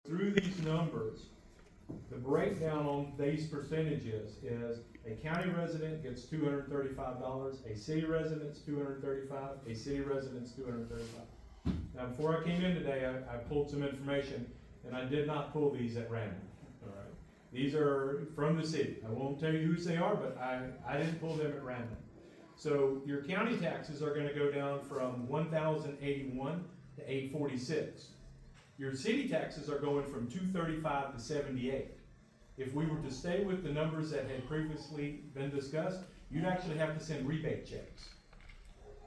through these numbers, the breakdown on these percentages is a county resident gets $235, a city resident's $235, a city resident's $235. Now, before I came in today, I pulled some information, and I did not pull these at random, all right? These are from the city. I won't tell you whose they are, but I didn't pull them at random. So your county taxes are gonna go down from 1,081 to 846. Your city taxes are going from 235 to 78. If we were to stay with the numbers that had previously been discussed, you'd actually have to send rebate checks.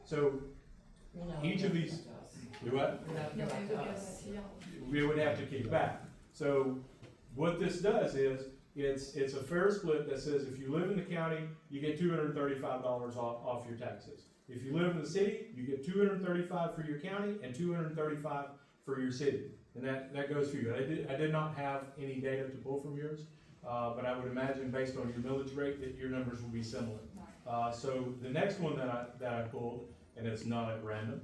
So each of these, do what? We would have to kick back. So what this does is, it's a fair split that says if you live in the county, you get $235 off your taxes. If you live in the city, you get $235 for your county and $235 for your city. And that goes for you. I did not have any data to pull from yours, but I would imagine based on your millage rate that your numbers will be similar. So the next one that I pulled, and it's not at random,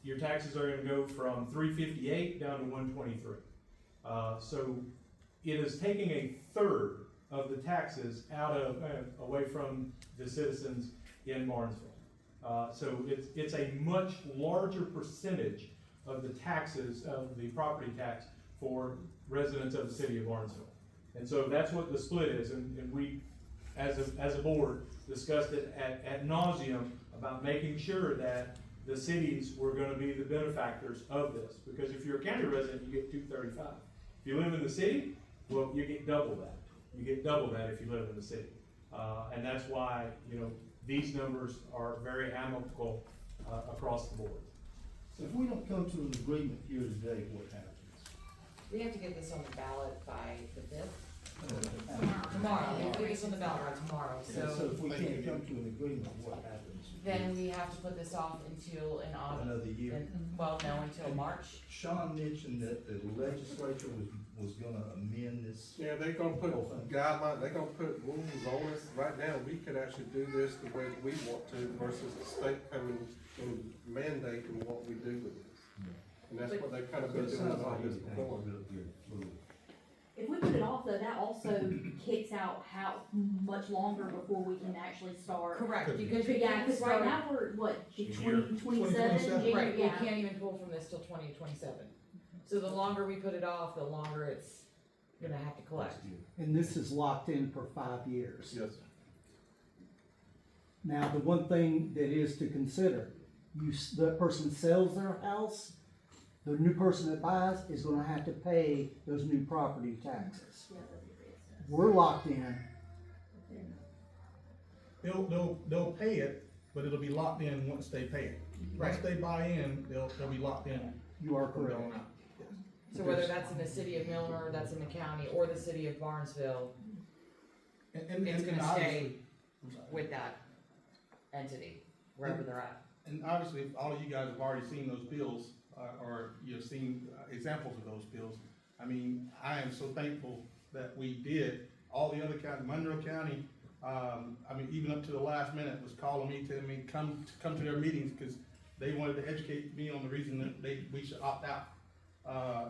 your taxes are gonna go from 358 down to 123. So it is taking a third of the taxes away from the citizens in Barnesville. So it's a much larger percentage of the taxes, of the property tax for residents of the city of Barnesville. And so that's what the split is, and we, as a board, discussed it ad nauseum about making sure that the cities were gonna be the benefactors of this. Because if you're a county resident, you get $235. If you live in the city, well, you get double that. You get double that if you live in the city. And that's why, these numbers are very amicable across the board. So if we don't come to an agreement here today, what happens? We have to get this on the ballot by the fifth, Tomorrow. tomorrow, we have to get this on the ballot by tomorrow, So if we can't come to an agreement, what happens? then we have to put this off until in August. Another year? Until March. Sean mentioned that the legislature was gonna amend this. Yeah, they're gonna put guidelines, they're gonna put rules on us. Right now, we could actually do this the way we want to versus the state coming and mandating what we do with this. And that's what they've kind of been doing all this before. If we put it off though, that also kicks out how much longer before we can actually start. Correct, because we Yeah, can't cause start. right now we're, what, Year. 2027? Right, we Yeah. can't even pull from this till 2027. So the longer we put it off, the longer it's gonna have to collect. And this is locked in for 5 years. Yes. Now, the one thing that is to consider, the person sells their house, the new person that buys is gonna have to pay those new property taxes. We're locked in. They'll pay it, but it'll be locked in once they pay it. Once they buy in, they'll be locked in. You are from correct. going out. So whether that's in the city of Milner, that's in the county, or the city of Barnesville, And it's gonna obviously- stay I'm sorry. with that entity, wherever they're at. And obviously, all of you guys have already seen those bills, or you've seen examples of those bills. I mean, I am so thankful that we did. All the other counties, Monroe County, even up to the last minute was calling me, telling me, come to their meetings, because they wanted to educate me on the reason that we should opt out.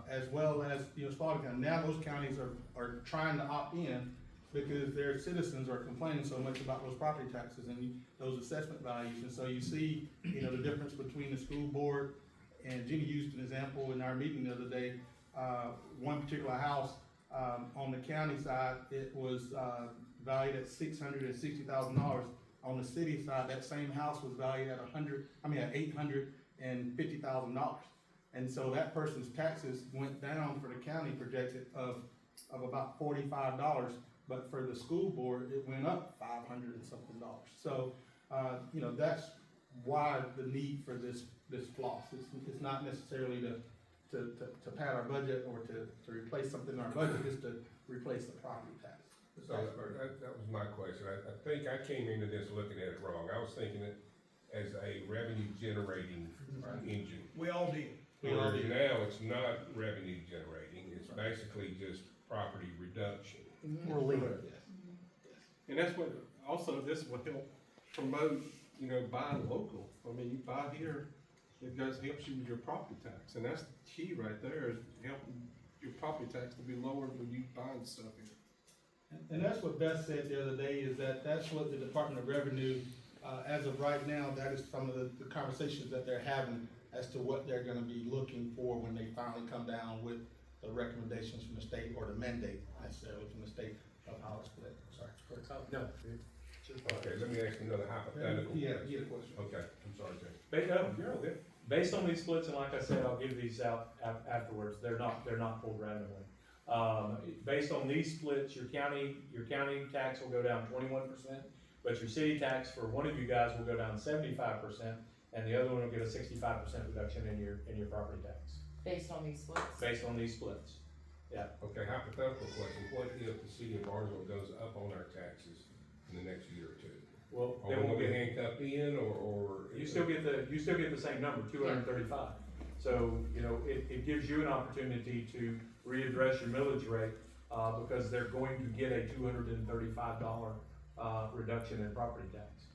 As well as, Spalding County. Now those counties are trying to opt in because their citizens are complaining so much about those property taxes and those assessment values. And so you see, the difference between the school board, and Jenny used an example in our meeting the other day. One particular house, on the county side, it was, valued at $660,000. On the city side, that same house was valued at $850,000. And so that person's taxes went down for the county projected of about $45, but for the school board, it went up $500 and something dollars. So, that's why the need for this floss. It's not necessarily to pad our budget or to replace something in our budget, it's to replace the property tax. So that was my question. I think I came into this looking at it wrong. I was thinking it as a revenue generating engine. We all did. Where now it's not revenue generating, it's basically just property reduction. Relief. And that's what, also, this will help promote, buying local. I mean, you buy here, it helps you with your property tax, and that's the key right there, is helping property tax to be lower when you buying stuff here. And that's what Beth said the other day, is that that's what the Department of Revenue, as of right now, that is some of the conversations that they're having as to what they're gonna be looking for when they finally come down with the recommendations from the state, or the mandate necessarily from the state of how it's split. Sorry. No. Okay, let me ask you another hypothetical. Yeah, question. yeah, question. Okay, I'm sorry, Jay. You're okay. Based on these splits, and like I said, I'll give these out afterwards, they're not pulled randomly. Based on these splits, your county tax will go down 21%, but your city tax for one of you guys will go down 75%, and the other one will get a 65% reduction in your property tax, Based on these splits. based on these splits. Okay, hypothetical question, what if the city of Barnesville goes up on our taxes in the next year or two? Well, Are they we won't gonna get, get handcuffed in, or? you still get the same number, 235. So, it gives you an opportunity to readdress your millage rate, because they're going to get a $235 reduction in property tax.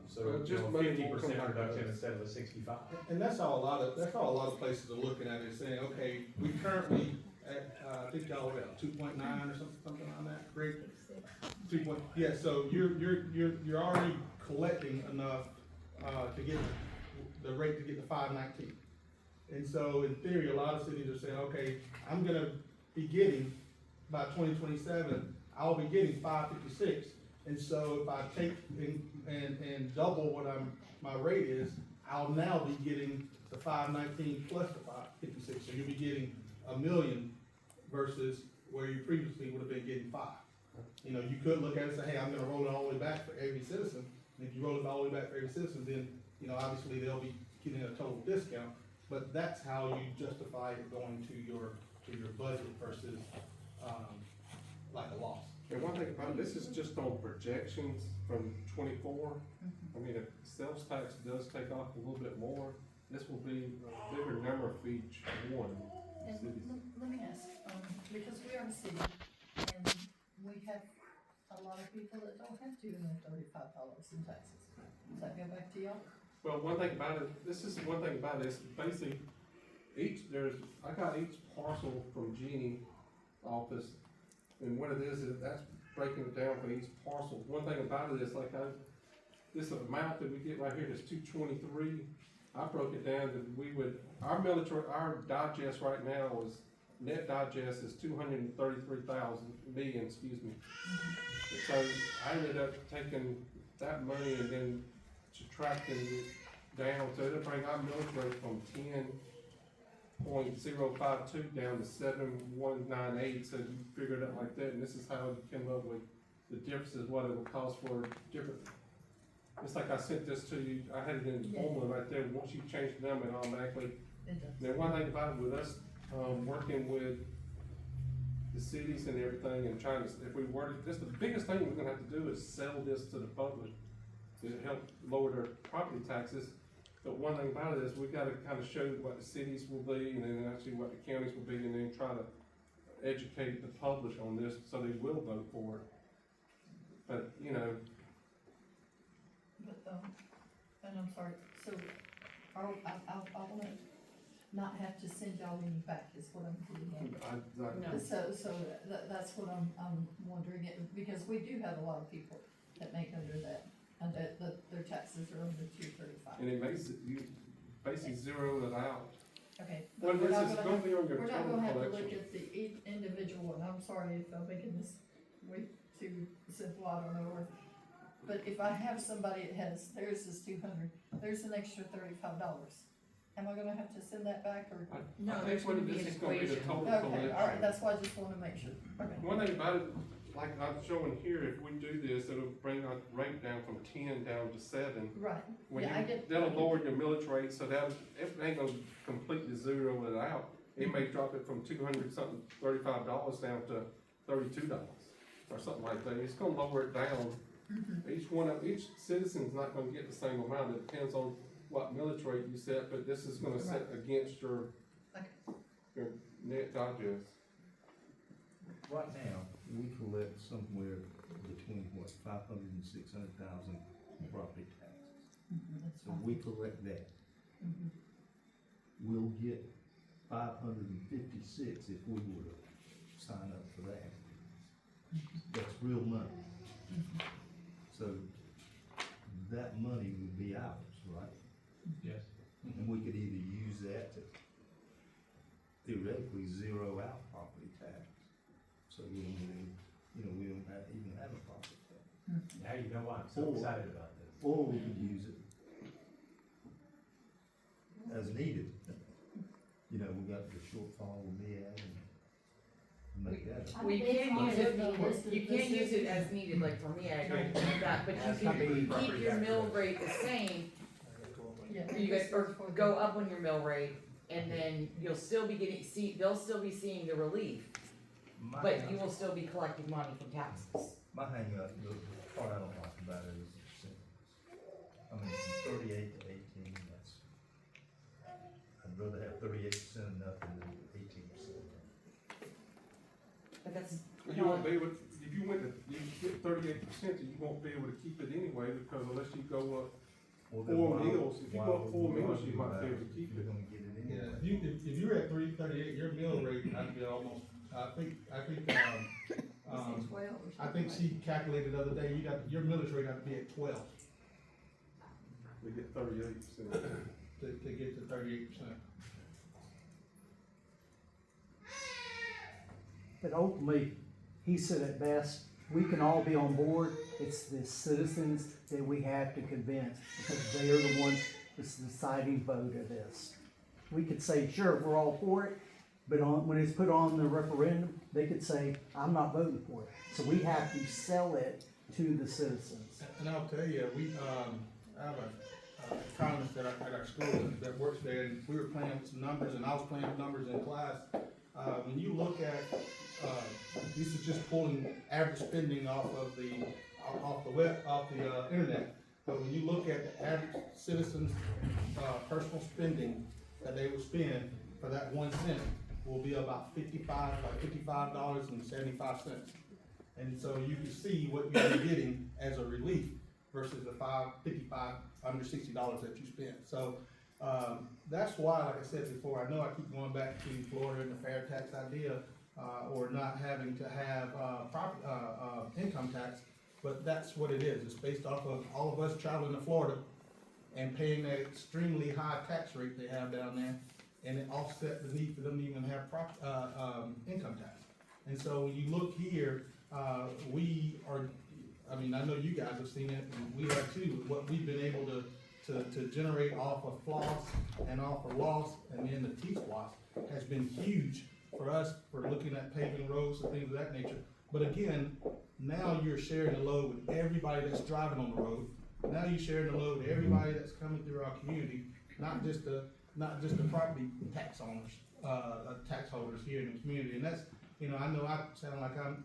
So, Well, just a maybe 50% we'll come back to reduction this. instead of a 65. And that's how a lot of places are looking at it, saying, okay, we currently at, I think y'all were at 2.9 or something on that, great. 2 point, yeah, so you're already collecting enough, to get the rate to get to 519. And so in theory, a lot of cities are saying, okay, I'm gonna be getting, by 2027, I'll be getting 556. And so if I take and double what my rate is, I'll now be getting the 519 plus the 556. So you'll be getting $1 million versus where you previously would have been getting 5. You could look at it and say, hey, I'm gonna roll it all the way back for every citizen. And if you roll it all the way back for every citizen, then, obviously they'll be getting a total discount. But that's how you justify it going to your budget versus, like a loss. And one thing about it, this is just on projections from 24. I mean, if sales tax does take off a little bit more, this will be a bigger number for each one. And cities. let me ask, because we are a city, and we have a lot of people that don't have $235 in taxes. Does that go back to y'all? Well, one thing about it, one thing about this, basically, I got each parcel from Jeannie's office, and what it is that's breaking it down for each parcel. One thing about it is, this amount that we get right here, this 223, I broke it down that our digest right now is, net digest is 233,000 million, excuse me. So I ended up taking that money and then subtracting it down, so it'll bring our millage rate from 10.052 down to 7.198, so you figure it out like that, and this is how you came up with the differences, what it would cost for different. It's like I sent this to you, I had it in the formula right there, once you change the number, it automatically. It does. Now, one thing about it with us, working with the cities and everything and trying to, if we were, the biggest thing we're gonna have to do is sell this to the public to help lower their property taxes. But one thing about it is we gotta kind of show what the cities will be and then actually what the counties will be and then try to educate the public on this so they will vote for it. But, But, and I'm sorry, so, I wanna not have to send y'all any back, is what I'm getting at. No. So that's what I'm wondering, because we do have a lot of people that make under that, and that their taxes are under 235. and it makes it, you basically zero it out. Okay. Well, But we're this not is gonna gonna be on your We're not total gonna have to look collection. at the individual one, I'm sorry if I'm making this way too simple, I don't know, but if I have somebody that has, theirs is 200, there's an extra $35. Am I gonna have to send that back, or? No, I think there's gonna be this an is gonna be the equation. total Okay, collection. all right, that's why I just wanna make sure, okay. One thing about it, like I'm showing here, if we do this, it'll bring our rate down from 10 down to 7. Right, When yeah, I get. that'll lower your millage rate, so that, it ain't gonna completely zero it out. It may drop it from $235 down to $32 or something like that. It's gonna lower it down. Each citizen's not gonna get the same amount. It depends on what millage rate you set, but this is gonna set against your net digest. Right now, we collect somewhere between 500 and 600,000 property taxes. That's So fine. we collect that. Mhm. We'll get $556 if we were to sign up for that. That's real money. So that money would be ours, right? Yes. And we could either use that to theoretically zero out property tax. So we don't even, we don't even have a property tax. Now you know why I'm so excited about this. Or we could use it as needed. We got the shortfall with me and make that. I Well, you think it's can't on use the it, list of- you can't use it as needed, like for me, I don't do that, but Has you to be can keep property your tax mill related. rate the same, Yeah. you guys, or go up on your mill rate, and then you'll still be getting, they'll still be seeing the relief, My but hang- you will still be collecting money from taxes. My hang up, the part I don't like about it is the percentage. I mean, from 38 to 18, I'd rather have 38% of nothing than 18%. But that's, You won't be able, if you went to, you get 38%, you won't be able to keep it anyway, because unless you go up, Well, then Four why- meals. If you why go up would four we meals, argue you might about be able it to keep if you're it. gonna get it Yeah, anyway? if you're at 338, your mill rate, I'd be almost, I think, I think she calculated the other day, your millage rate had to be at 12 we get 38%. to get to 38%. But ultimately, he said it best, we can all be on board, it's the citizens that we have to convince, because they are the ones that's the deciding vote of this. We could say, sure, we're all for it, but when it's put on the referendum, they could say, I'm not voting for it. So we have to sell it to the citizens. And I'll tell you, I have a economist at our school that works there, and we were playing with some numbers, and I was playing with numbers in class. When you look at, this is just pulling average spending off the internet. But when you look at the average citizen's, personal spending that they would spend for that 1 cent will be about $55.75. And so you can see what you're getting as a relief versus the $55 under $60 that you spent. So, that's why, like I said before, I know I keep going back to Florida and the fair tax idea, or not having to have, income tax, but that's what it is. It's based off of all of us traveling to Florida and paying that extremely high tax rate they have down there, and it offset the need for them to even have income tax. And so when you look here, we are, I mean, I know you guys have seen it, and we have too, what we've been able to generate off of FLOST and off of LOST and then the T-SPLOST has been huge for us for looking at paving roads and things of that nature. But again, now you're sharing the load with everybody that's driving on the road. Now you're sharing the load with everybody that's coming through our community, not just the property tax owners, tax holders here in the community. And that's, I know I sound like I'm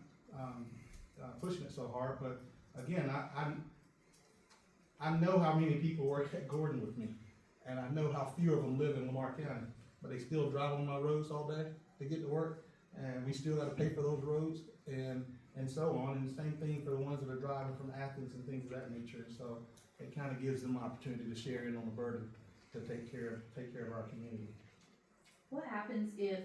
pushing it so hard, but again, I know how many people work at Gordon with me, and I know how few of them live in Lamar County, but they still drive on my roads all day to get to work, and we still gotta pay for those roads, and so on, and the same thing for the ones that are driving from Athens and things of that nature. So it kinda gives them an opportunity to share in on the burden to take care of our community. What happens if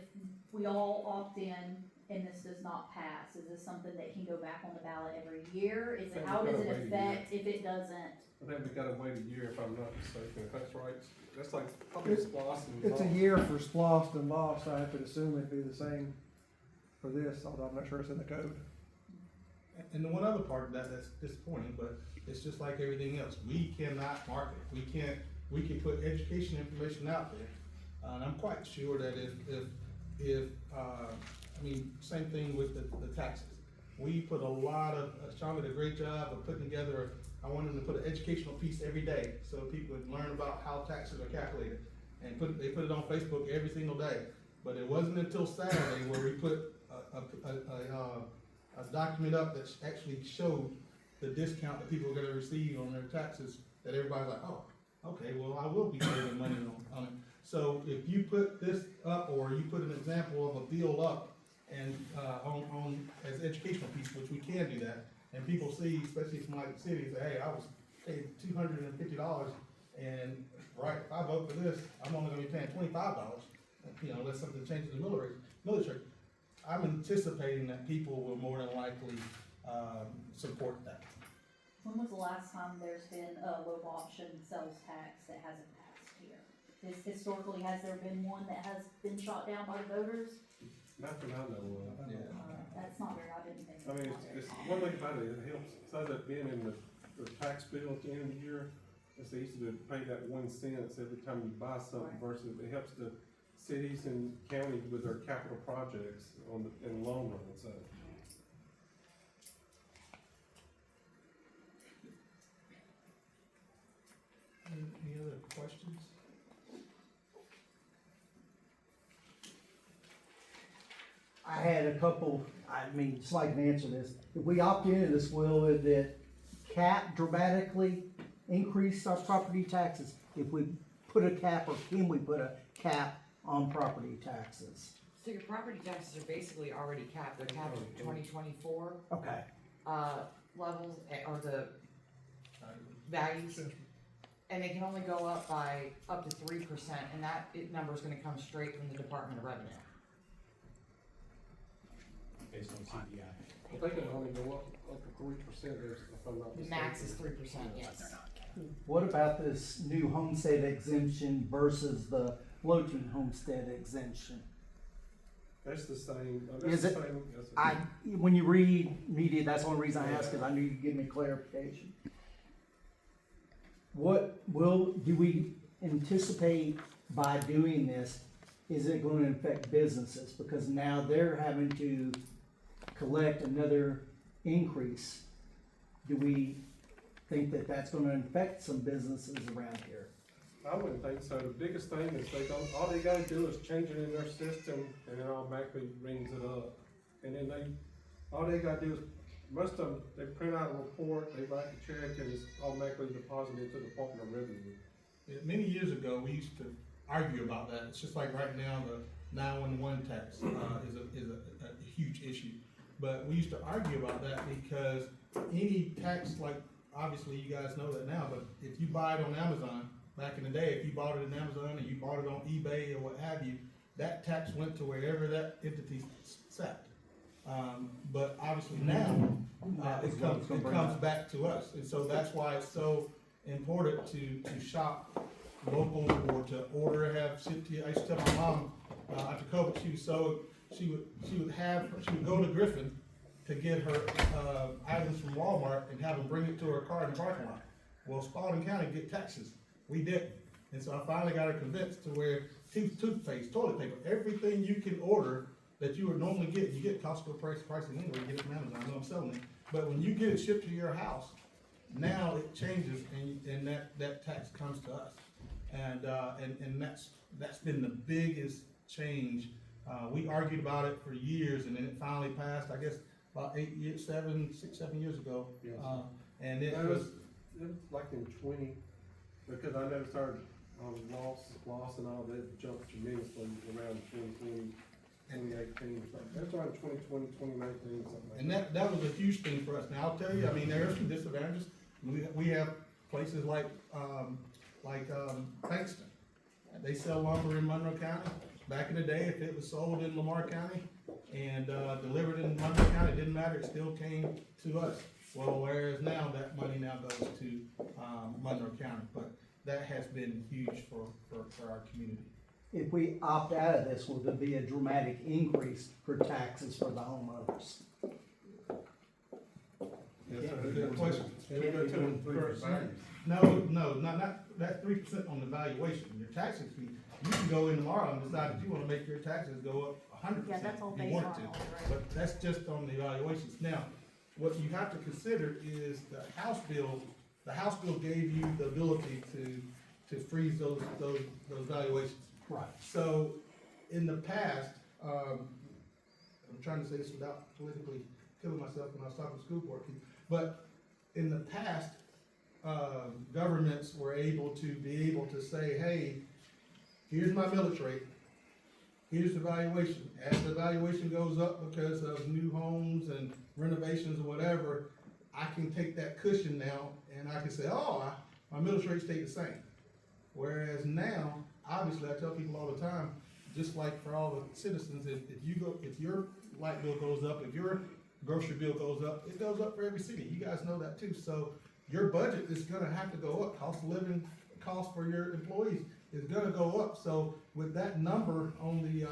we all opt in and this does not pass? Is this something that can go back on the ballot every year? Is it, how does it affect if it doesn't? I think we gotta wait a year if I'm not mistaken, if that's right. That's like probably SPLOST and. It's a year for SPLOST and LOST, I have to assume it'd be the same for this, although I'm not sure it's in the code. And the one other part of that that's disappointing, but it's just like everything else. We cannot market. We can put education information out there. And I'm quite sure that same thing with the taxes. We put Sean did a great job of putting together, I wanted to put an educational piece every day so people would learn about how taxes are calculated. And they put it on Facebook every single day. But it wasn't until Saturday where we put a document up that actually showed the discount that people are gonna receive on their taxes, that everybody's like, oh, okay, well, I will be saving money on it. So if you put this up, or you put an example of a bill up, and, on, as educational piece, which we can do that, and people see, especially from like the city, say, hey, I was paid $250, and right, if I vote for this, I'm only gonna be paying $25. you know, unless something changes in the military. I'm anticipating that people will more than likely, support that. When was the last time there's been a low option sales tax that hasn't passed here? Historically, has there been one that has been shot down by the voters? Nothing I know of. Yeah. That's not very, I didn't think. I mean, it's, one thing about it, it helps, so that being in the tax bill at the end of the year, it's easy to pay that 1 cent every time you buy something Right. versus it helps the cities and counties with their capital projects in the long run, so. Any other questions? I had a couple, so I can answer this. If we opt into this, will it cap dramatically increase our property taxes? If we put a cap, or can we put a cap on property taxes? So your property taxes are basically already capped, they're capped at 2024, Okay, levels, or the values. And they can only go up by up to 3%, and that number's gonna come straight from the Department of Revenue. Based on CPI. I think it only go up to 3% if I'm not The mistaken. max is 3%, yes. what about this new homestead exemption versus the floating homestead exemption? That's the same. Is it? When you read media, that's the only reason I ask, cause I knew you'd give me clarification. Do we anticipate by doing this, is it gonna affect businesses? Because now they're having to collect another increase. Do we think that that's gonna affect some businesses around here? I wouldn't think so. The biggest thing is all they gotta do is change it in their system and it automatically rings it up. And then all they gotta do is, most of them, they print out a report, they write the check and it's automatically deposited to the Department of Revenue. Yeah, many years ago, we used to argue about that. It's just like right now, the 911 tax, is a huge issue. But we used to argue about that because any tax, like, obviously you guys know that now, but if you buy it on Amazon, back in the day, if you bought it on Amazon and you bought it on eBay or what have you, that tax went to wherever that entity sat. But obviously now, it comes back to us, and so that's why it's so important to shop local or to order, have shipped to you. I used to tell my mom, after COVID, she would go to Griffin to get her, items from Walmart and have them bring it to her car in the parking lot. Well, Spalding County get taxes, we didn't, and so I finally got her convinced to where toothpaste, toilet paper, everything you can order that you would normally get, you get Costco pricing anyway, you get it from Amazon, I know I'm selling it. But when you get it shipped to your house, now it changes and that tax comes to us. And that's been the biggest change. We argued about it for years and then it finally passed, I guess, about 6, 7 years ago. Yes. And it It was, was like in 20, because I noticed our loss and all that jumped tremendously around 2020. 2018, that's around 2020, 2019, something like that. and that was a huge thing for us. Now, I'll tell you, I mean, there are some disadvantages. We have places like Bankston. They sell lumber in Monroe County. Back in the day, if it was sold in Lamar County and, delivered in Monroe County, it didn't matter, it still came to us. Well, whereas now, that money now goes to, Monroe County, but that has been huge for our community. If we opt out of this, will there be a dramatic increase for taxes for the homeowners? Yes, sir. Good question. It'll go to the current value. No, not, that's 3% on the valuation. Your taxes, you can go in tomorrow and decide that you wanna make your taxes go up 100%. Yeah, that's all if you based want on to. all, right? But that's just on the evaluations. Now, what you have to consider is the House bill gave you the ability to freeze those valuations. Right. So, in the past, I'm trying to say this without politically killing myself when I was talking to school board people, but in the past, governments were able to say, hey, here's my millage rate, here's the valuation. As the valuation goes up because of new homes and renovations or whatever, I can take that cushion now and I can say, oh, my millage rate stayed the same. Whereas now, obviously, I tell people all the time, just like for all the citizens, if your light bill goes up, if your grocery bill goes up, it goes up for every city, you guys know that too, so your budget is gonna have to go up, cost of living, cost for your employees is gonna go up, so with that number on the,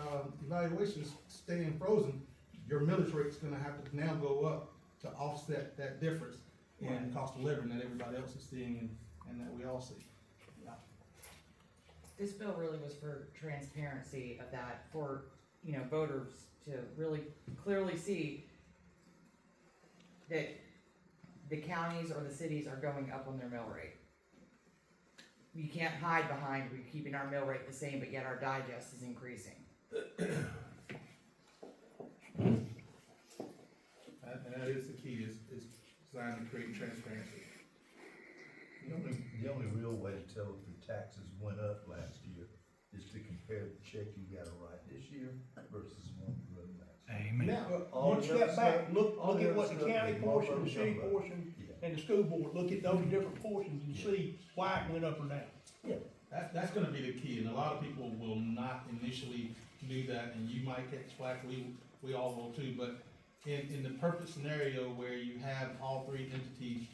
evaluations staying frozen, your millage rate's gonna have to now go up to offset that difference in cost of living that everybody else is seeing and that we all see. This bill really was for transparency of that, for, you know, voters to really clearly see that the counties or the cities are going up on their mill rate. You can't hide behind, we're keeping our mill rate the same, but yet our digest is increasing. And that is the key, is designed to create transparency. The only real way to tell if the taxes went up last year is to compare the check you got to write this year versus the one you wrote last year. Now, All Once the you other step back, stuff- look all the at other what the stuff county that portion, the motherfuckers city talk about. portion, Yeah. and the school board, look at those different portions and see why it went up or down. that's gonna be the key, and a lot of people will not initially do that, and you might catch flack, we all will too, but in the perfect scenario where you have all three entities,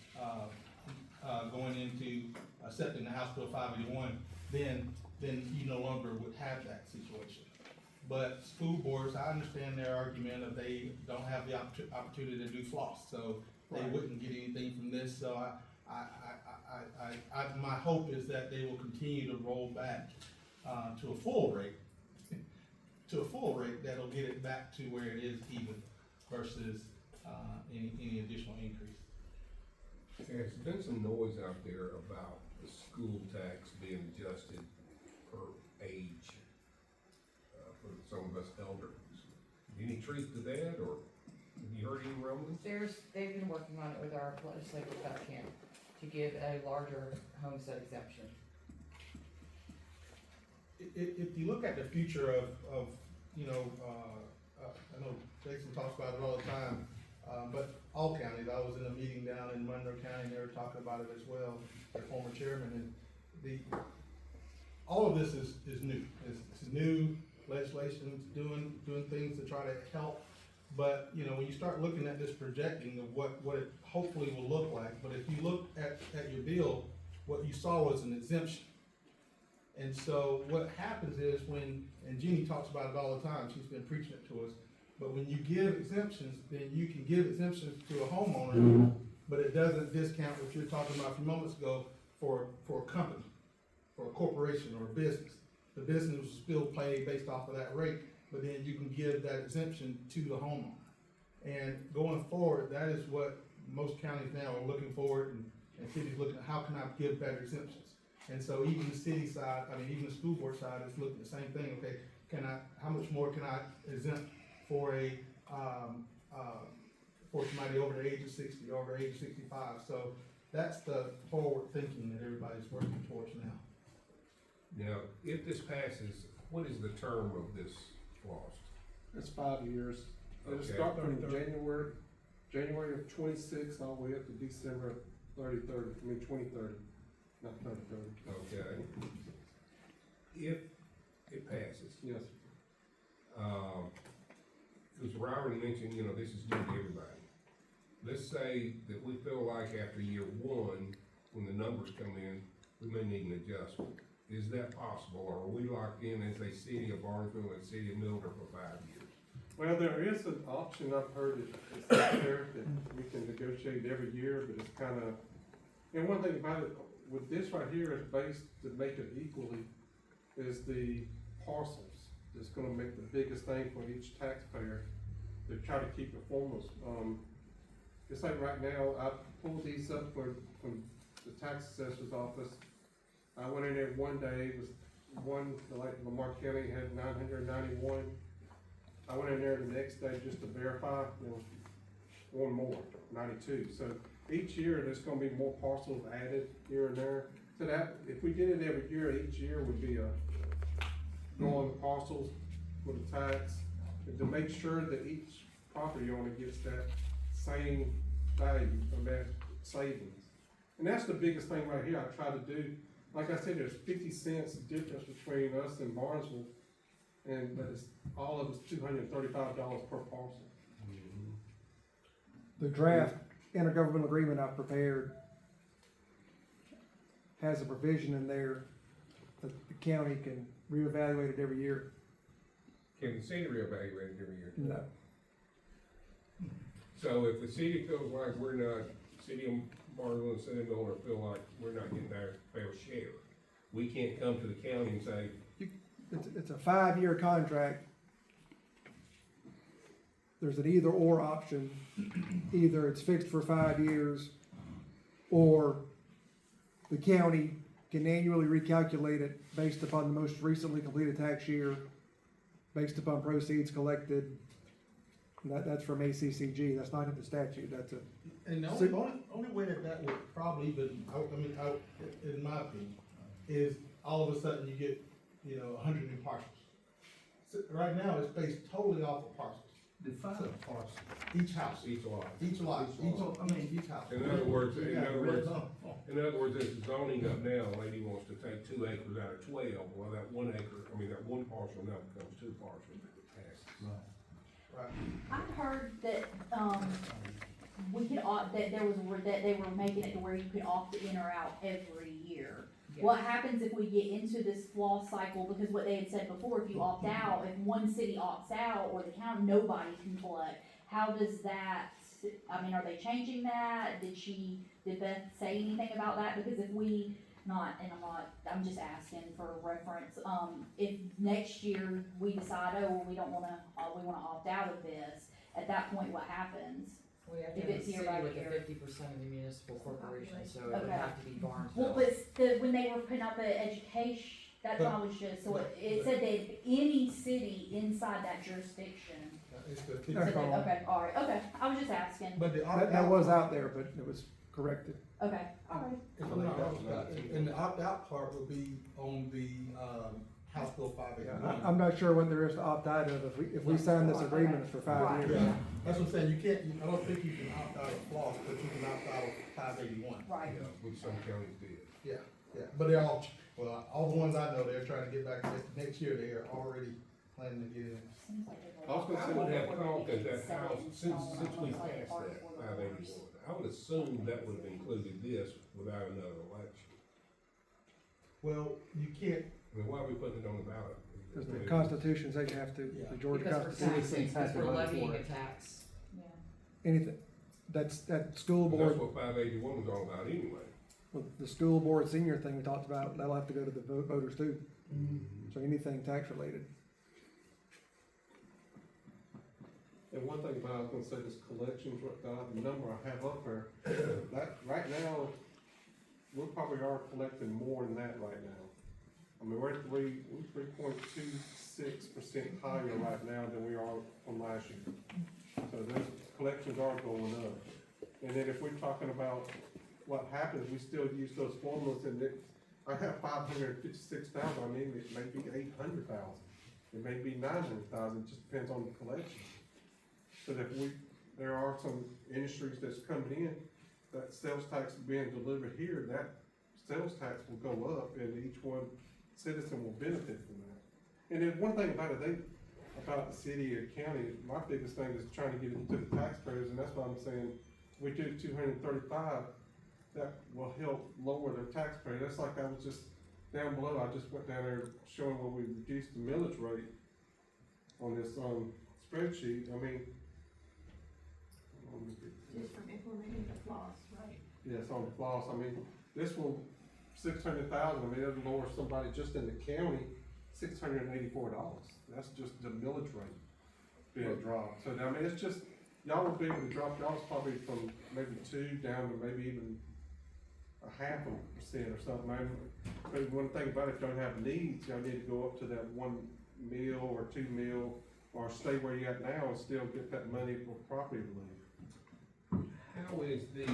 going into accepting the House Bill 581, then you no longer would have that situation. But school boards, I understand their argument of they don't have the opportunity to do FLOST, so they wouldn't get anything from this, so my hope is that they will continue to roll back, to a full rate, that'll get it back to where it is even versus, any additional increase. There's been some noise out there about the school tax being adjusted per age, for some of us elders. Any truth to that, or have you heard any rumblings? They've been working on it with our legislative camp to give a larger homestead exemption. If you look at the future of, you know, I know Jason talks about it all the time, but all counties, I was in a meeting down in Monroe County, and they were talking about it as well, their former chairman, and all of this is new. It's new legislation, doing things to try to help, but, you know, when you start looking at this projecting of what it hopefully will look like, but if you look at your bill, what you saw was an exemption. And so what happens is and Jeannie talks about it all the time, she's been preaching it to us, but when you give exemptions, then you can give exemptions to a homeowner, but it doesn't discount what you were talking about a few moments ago for a company, for a corporation or a business. The business will still pay based off of that rate, but then you can give that exemption to the homeowner. And going forward, that is what most counties now are looking for, and cities looking at how can I give better exemptions. And so even the city side, even the school board side is looking at the same thing, okay, how much more can I exempt for for somebody over the age of 60, over the age of 65, so that's the forward thinking that everybody's working towards now. Now, if this passes, what is the term of this FLOST? It's 5 years. It'll Okay. start from January of 26 all the way up to December 2030, not 3030. Okay. If it passes, Yes. because Robert mentioned, you know, this is new to everybody. Let's say that we feel like after year one, when the numbers come in, we may need an adjustment. Is that possible, or are we locked in as a city of Barnesville and city of Milton for 5 years? Well, there is an option, I've heard it's out there that we can negotiate every year, but it's kind of, and one thing about it, with this right here is based to make it equally, is the parcels. That's gonna make the biggest thing for each taxpayer to try to keep it foremost. It's like right now, I pulled these up from the tax assessor's office. I went in there one day, it was one, like Lamar County had 991. I went in there the next day just to verify, there was one more, 92. So each year, there's gonna be more parcels added here and there. So that, if we did it every year, each year would be going the parcels with the tax, and to make sure that each property owner gets that same value from that savings. And that's the biggest thing right here I try to do. Like I said, there's 50 cents difference between us and Barnesville. and, but it's, all of it's $235 per parcel. The draft intergovernmental agreement I've prepared has a provision in there that the county can reevaluate it every year. Can the city reevaluate it every year? No. So if the city feels like we're not, city of Barnwell and San Antonio feel like we're not getting our fair share, we can't come to the county and say, It's a 5-year contract. There's an either or option. Either it's fixed for 5 years, or the county can annually recalculate it based upon the most recently completed tax year, based upon proceeds collected. And that's from ACCG, that's not in the statute, that's a, And the only way that would probably even, in my opinion, is all of a sudden you get, 100 new parcels. So right now, it's based totally off of parcels. Define a parcel. Each house, each lot. each lot, each house. In other words, You in got other red words, zone. it's zoning up now, a lady wants to take 2 acres out of 12, well, that 1 acre, that 1 parcel now becomes 2 parcels. Right. I've heard that, we could opt, that there was, that they were making it to where you could opt in or out every year. Yeah. What happens if we get into this floss cycle, because what they had said before, if you opt out, if one city opts out, or the county, nobody can collect, how does that, are they changing that? Did Beth say anything about that? Because if we, I'm just asking for reference, if next year we decide, we don't wanna, we wanna opt out of this, at that point, what happens? We have to If have a it's year city by with year. a 50% of the municipal corporation, so it would Okay. have to be Barnesville. Well, but when they were putting out the education, that's what I was just, so it said that any city inside that jurisdiction. It's the So 50. That's wrong. okay, alright, okay, I was just asking, But the that was out there, but it was corrected. okay, alright. If I'm not wrong, Scott, and the opt-out part would be on the, House Bill Yeah, 581. I'm not sure what there is to opt out of, if we sign this agreement, it's for 5 Right. years. Yeah, that's what I'm saying, I don't think you can opt out of FLOST, but you can opt out of 581. Right. Yeah, which some counties did. Yeah, but they're all the ones I know, they're trying to get back next year, they are already planning to get in. Seems like they've I was gonna say, already- would have thought that that Set house, it in since stone, we like passed ours that were the 581, worst. I would assume that would have included this without another election. Well, you can't, Why are we putting it on the ballot? Because the Constitution says you have to, the Georgia Because we're Constitution taxing, has because to we're vote for levying a it. tax. Yeah. Anything, that school That's board, what 581 was all about anyway. well, the school board senior thing we talked about, that'll have to go to the voters too. So anything tax related. And one thing about, I was gonna say this collections, the number I have up there, that, right now, we probably are collecting more than that right now. We're 3.26% higher right now than we are from last year. So those collections are going up. And then if we're talking about what happens, we still use those formulas, and I have 556,000, it may be 800,000. It may be 900,000, it just depends on the collection. So that there are some industries that's coming in, that sales tax being delivered here, that sales tax will go up, and each one citizen will benefit from that. And then one thing about it, about the city or county, my biggest thing is trying to get it to the taxpayers, and that's why I'm saying, we do 235, that will help lower their taxpayer. That's like I was just down below, I just went down there showing where we reduced the millage rate on this, spreadsheet. Just from implementing the FLOST, right? Yes, on the floss, this one, 600,000, it'll lower somebody just in the county, $684. That's just the millage rate being dropped. So, it's just, y'all will be able to drop y'all's probably from maybe 2 down to maybe even 0.5% or something. But one thing about it, if you don't have needs, y'all need to go up to that 1 mil or 2 mil, or stay where you at now and still get that money for property relief. How is the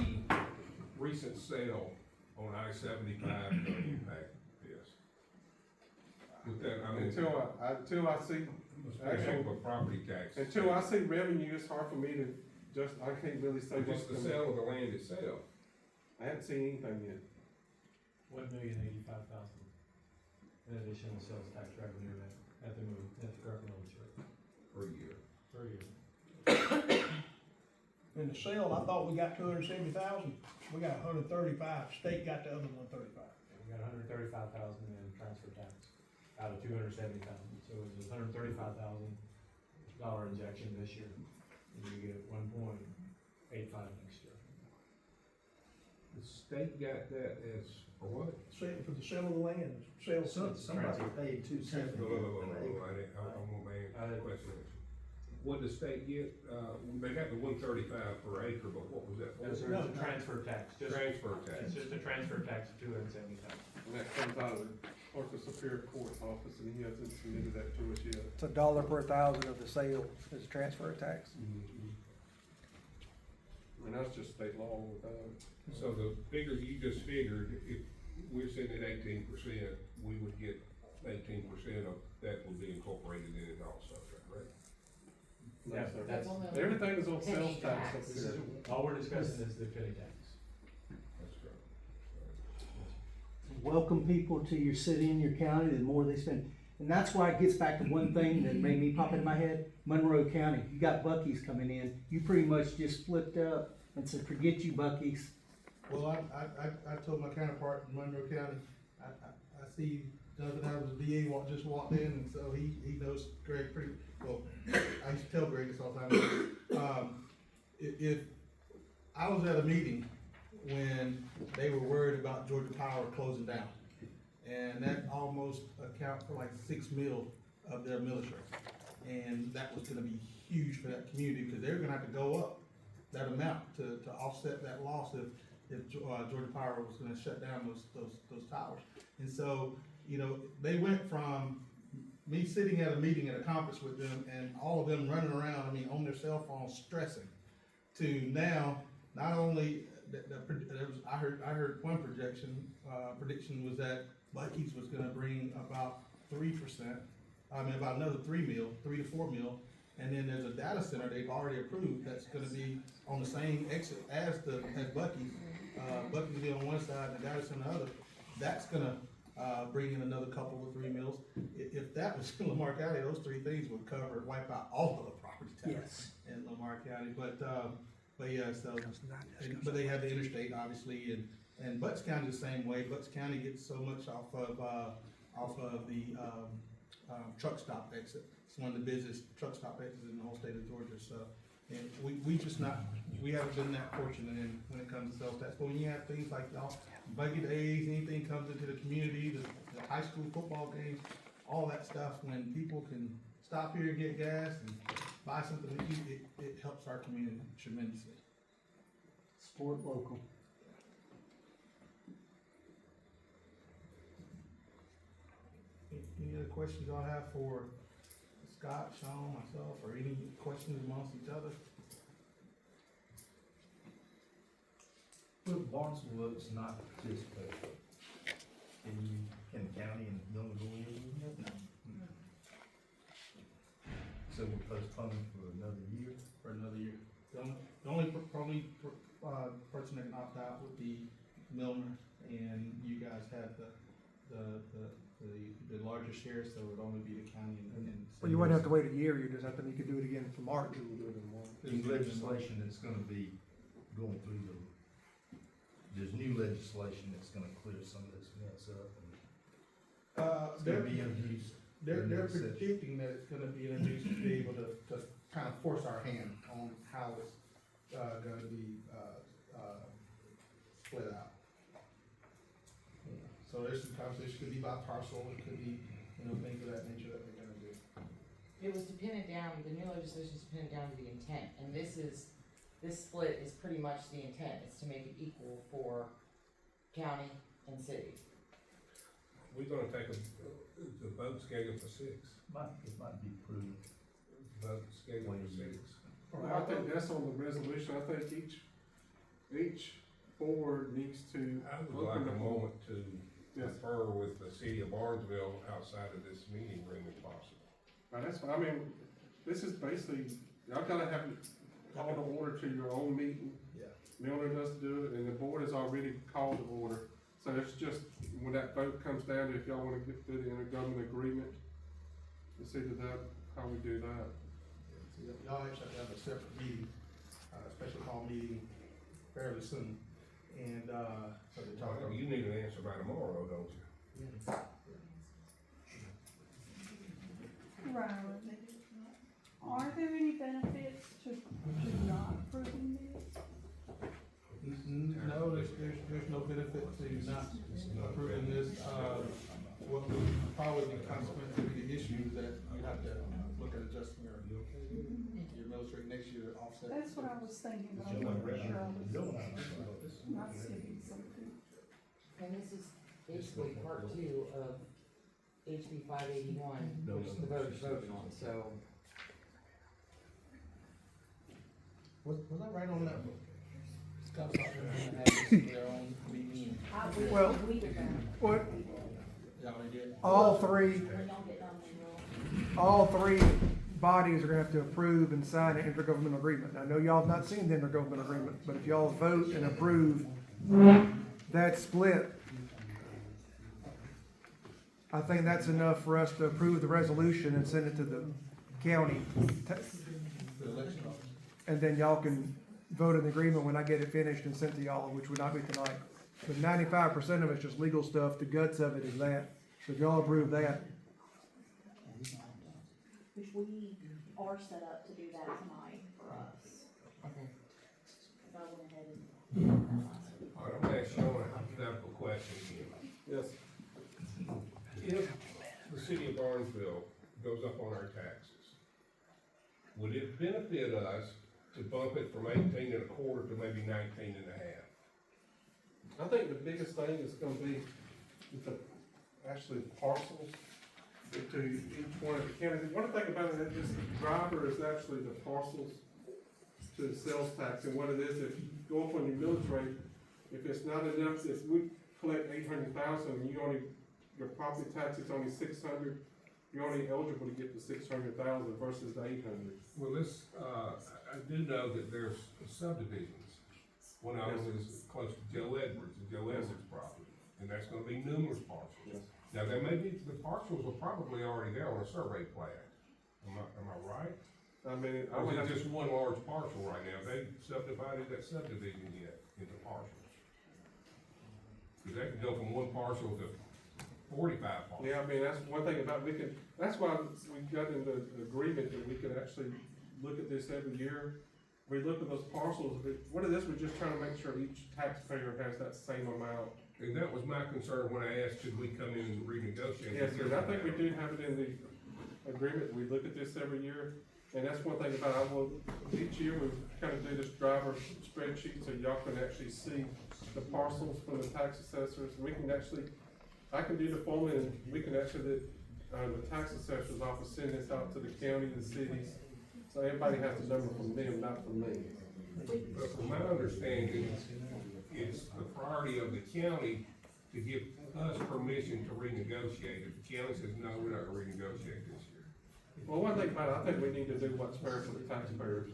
recent sale on I-75 going to impact this? With that, Until I see, actual property tax. until I see revenue, it's hard for me to I can't really say what's Just the gonna. sale of the land itself. I haven't seen anything yet. 1,085,000 in additional sales tax revenue that. at the current millage rate per year. per year. In the sale, I thought we got 270,000, we got 135, state got the other 135. We got $135,000 in transfer tax out of $270,000, so it was $135,000 injection this year. And you get 1.85 next year. The state got that as, for what? For the sale of the land, sale. Somebody paid $270. No, I want my question. What does the state get, they got the 135 per acre, but what was that for? That's a transfer tax, just, Transfer it's tax. just a transfer tax of $270,000. And that comes out of the Clerk of Superior Court's office, and he hasn't submitted that to us yet. It's $1 per thousand of the sale is transfer tax. I mean, that's just state law without it. So the figure you just figured, if we're sitting at 18%, we would get 18% of that would be incorporated in it also, right? No, Yeah, sir. that's, Everything is on sales Penny tax up tax. this is, here. all we're discussing is the penny tax. That's correct. Welcome people to your city and your county, the more they spend. And that's why it gets back to one thing that made me pop in my head, Monroe County, you got Buc-ee's coming in, you pretty much just flipped up and said, forget you Buc-ee's. Well, I told my counterpart in Monroe County, I see Jonathan Adams, the DA just walked in, and so he knows Greg pretty, well, I used to tell Greg this all the time. If I was at a meeting when they were worried about Georgia Power closing down, and that almost account for like 6 mil of their military. And that was gonna be huge for that community, because they're gonna have to go up that amount to offset that loss if Georgia Power was gonna shut down those towers. And so, you know, they went from me sitting at a meeting at a conference with them and all of them running around, I mean, on their cell phones stressing, to now, not only, I heard one prediction was that Buc-ee's was gonna bring about 3%, about another 3 to 4 mil. And then there's a data center they've already approved that's gonna be on the same exit as Buc-ee's. Buc-ee's will be on one side and the data center on the other. That's gonna, bring in another couple of 3 mils. If that was in Lamar County, those 3 things would wipe out all of the property tax in Lamar County. But yeah, so, but they have the interstate, obviously, and Butts County the same way. Butts County gets so much off of the truck stop exit. It's one of the busiest truck stop exits in the whole state of Georgia, so. And we haven't been that fortunate when it comes to sales tax. But when you have things like y'all, Bucket A's, anything comes into the community, the high school football games, all that stuff, when people can stop here and get gas and buy something to eat, it helps our community tremendously. Support local. Any other questions y'all have for Scott, Sean, myself, or any questions amongst each other? Will Barnesville Oaks not participate? Can the county and Milton go in? No. So we're postponing for another year? For another year. The only probably person that can opt out would be Milner, and you guys have the larger share, so it would only be the county and. Well, you wouldn't have to wait a year, you just have to, you could do it again for March. There's legislation that's gonna be going through there's new legislation that's gonna clear some of this mess up. It's gonna be introduced. They're predicting that it's gonna be introduced to be able to kind of force our hand on how it's, gonna be, split out. So there's some conversation, it could be by parcel, it could be, things of that nature that they're gonna do. It was dependent down, the new legislation is dependent down to the intent, and this split is pretty much the intent, is to make it equal for county and city. We're gonna take the vote schedule for 6. It might be prudent. Vote schedule for 6. I think that's on the resolution. I think each board needs to. I would like a moment to Yes. confer with the city of Barnesville outside of this meeting room if possible. Now, that's fine. I mean, this is basically, y'all gotta have call to order to your own meeting. Yeah. Miller does do it, and the board has already called to order. So it's just, when that vote comes down, if y'all wanna get through the intergovernmental agreement, It's either that, how we do that. So y'all actually have to have a separate meeting, special call meeting fairly soon, and, so to talk about. You need an answer by tomorrow, don't you? Right. Are there any benefits to not approving this? No, there's no benefit to not approving this, what would probably be consequence of the issue is that you have to look at adjusting your millage rate next year to offset. That's what I was thinking, but I wasn't sure I was not skipping something. And this is basically part two of HB 581, which the voters voted on, so. Was I right on that? Scott's not gonna have this their own meeting. Well, We did that. What, Y'all did? all three, When y'all get done, we will. all three bodies are gonna have to approve and sign an intergovernmental agreement. I know y'all have not seen the intergovernmental agreement, but if y'all vote and approve that split, I think that's enough for us to approve the resolution and send it to the county. The election office. And then y'all can vote in the agreement when I get it finished and sent to y'all, which would not be tonight. But 95% of it's just legal stuff, the guts of it is that. So if y'all approve that, Which we are set up to do that tonight for us. Okay. If I went ahead and did that last week. All right, I'm gonna ask Sean a hypothetical question here. Yes. If the city of Barnesville goes up on our taxes, would it benefit us to bump it from 18.25 to maybe 19.5? I think the biggest thing is gonna be with the, actually parcels to each one of the counties. One thing about it is the driver is actually the parcels to the sales tax, and what it is, if you go up on your millage rate, if it's not enough, if we collect 800,000, and you only, your property tax is only 600, you're only eligible to get the 600,000 versus the 800. Well, this, I do know that there's subdivisions. One of them is close to Joe Edwards, and Joe Edwards' property, and that's gonna be numerous parcels. Yes. Now, there may be, the parcels are probably already there on a survey plan. Am I right? I mean, I Or would is have it to, just one large parcel right now? They subdivided that subdivision yet into parcels? Cause they could go from one parcel to 45 parcels. yeah, I mean, that's one thing about, we can, that's why we got in the agreement that we could actually look at this every year. We look at those parcels, what it is, we're just trying to make sure each taxpayer has that same amount. And that was my concern when I asked, should we come in and renegotiate? Yes, sir, I think we do have it in the agreement, we look at this every year, and that's one thing about, I will, each year we kind of do this driver spreadsheet, so y'all can actually see the parcels from the tax assessors, we can actually, I can do the formula, and we can actually, the tax assessor's office send this out to the county, the cities, so everybody has the number from them, not from me. But from my understanding, it's the priority of the county to give us permission to renegotiate. If the county says, no, we're not gonna renegotiate this year. Well, one thing about it, I think we need to do what's fair for the taxpayers,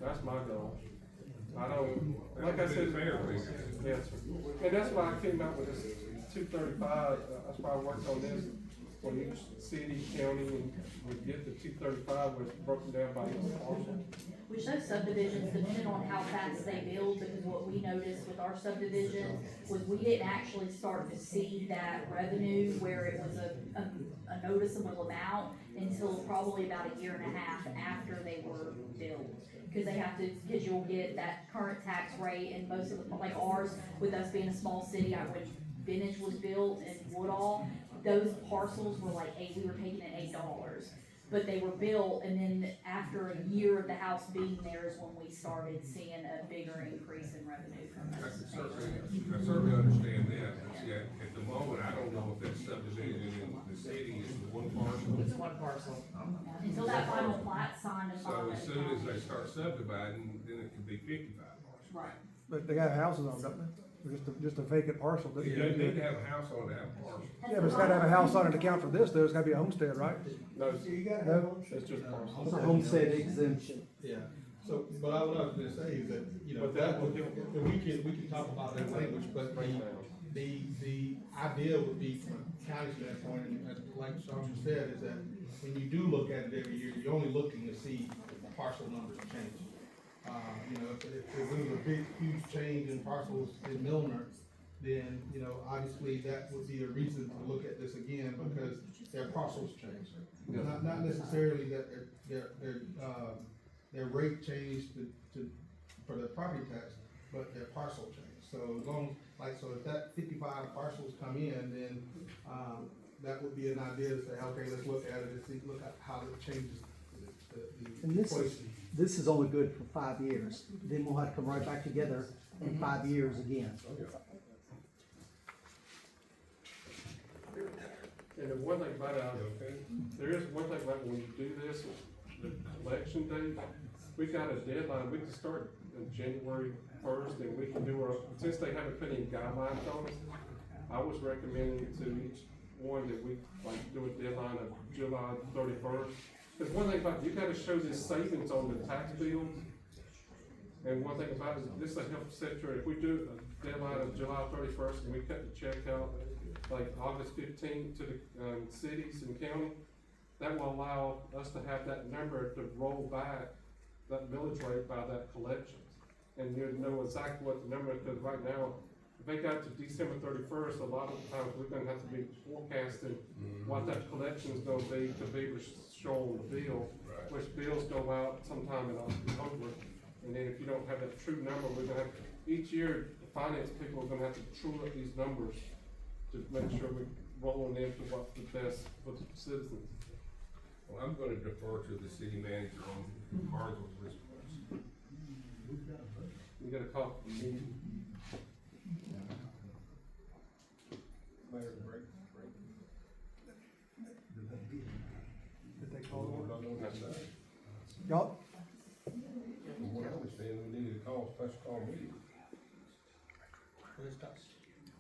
that's my goal. I don't, like I said. Fair thing. Yes, and that's why I came out with this 235, that's why I worked on this, when each city, county, and would get the 235, was broken down by each parcel. Which those subdivisions, depending on how fast they build, because what we noticed with our subdivision was we didn't actually start to see that revenue where it was a noticeable amount until probably about a year and a half after they were built. Cause they have to, cause you'll get that current tax rate, and most of the, like ours, with us being a small city, when Vintage was built in Woodall, those parcels were like we were taking it $8. But they were built, and then after a year of the house being there is when we started seeing a bigger increase in revenue from I those. certainly understand that, but see, at the moment, I don't know if that subdivision in the city is one parcel. It's one parcel. Until that final plat signed and So filed. as soon as they start subdividing, then it could be 55 parcels. Right. but they got houses on, don't they? Or just a vacant parcel. You don't need to have a house on that parcel. Yeah, but it's gotta have a house on it to count for this, though, it's gotta be a homestead, right? No, You gotta No. have. it's just parcels. It's a homestead exemption. Yeah, so, but what I was gonna say is that, you know, But that will- we can talk about that language, but the idea would be from a county standpoint, and like Sergeant said, is that when you do look at it every year, you're only looking to see parcel numbers change. You know, if there was a big, huge change in parcels in Milner, then, you know, obviously that would be a reason to look at this again, because their parcels change. Not necessarily that their rate changed for their property tax, but their parcel changed. So as long, so if that 55 parcels come in, then, that would be an idea to say, okay, let's look at it and see, look at how it changes And this is only good for 5 years, then we'll have to come right back together in 5 years again. And the one thing about it, there is one thing about when you do this, the collection date, we got a deadline, we can start on January 1st, and we can do since they haven't put any guidelines on us, I was recommending to each one that we do a deadline of July 31st. Because one thing about it, you gotta show this savings on the tax bills. And one thing about it, this will help set your, if we do a deadline of July 31st and we cut the check out like August 15th to the cities and county, that will allow us to have that number to roll back that millage rate by that collections. And you know exactly what the number is, because right now, if they got to December 31st, a lot of times we're gonna have to be forecasting what that collection is gonna be to be able to show on the bill, which bills go out sometime in October. And then if you don't have that true number, we're gonna have, each year, the finance people are gonna have to true up these numbers to make sure we're rolling into what's the best for the citizens. Well, I'm gonna defer to the city manager on Barnesville's response. You gotta call the meeting. Did they call it? That's right. Y'all, From what I understand, we needed to call a special call meeting.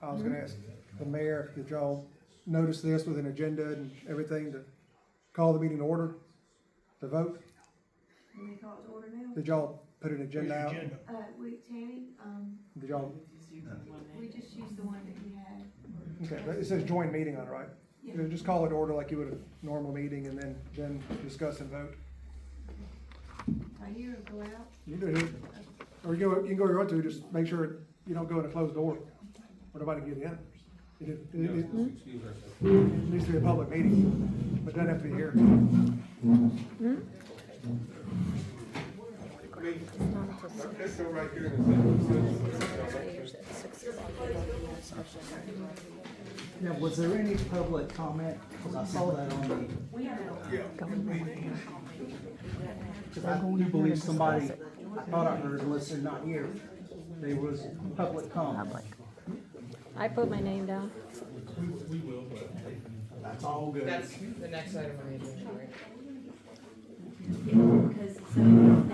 I was gonna ask the mayor, did y'all notice this with an agenda and everything to call the meeting to order, to vote? When we call it to order now, Did y'all put an agenda out? Agenda. Tammy, Did y'all, we just used the one that you had. okay, but it says joint meeting on it, right? Yeah. Just call it to order like you would a normal meeting and then discuss and vote. Are you or go out? You do it, or you can go where you want to, just make sure you don't go in a closed door where nobody can get in. It Excuse us. needs to be a public meeting, but it doesn't have to be here. Let's go right here in Now, was there any public comment? Because I saw that on the. Because I do believe somebody, I thought I heard, unless they're not here, there was public comment. I put my name down. We will, but. That's all good. That's the next item on the agenda, right? Because some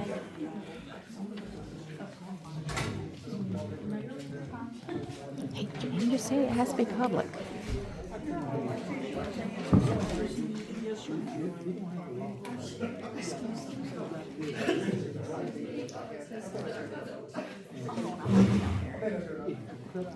Hey, can you just say it has to be public? They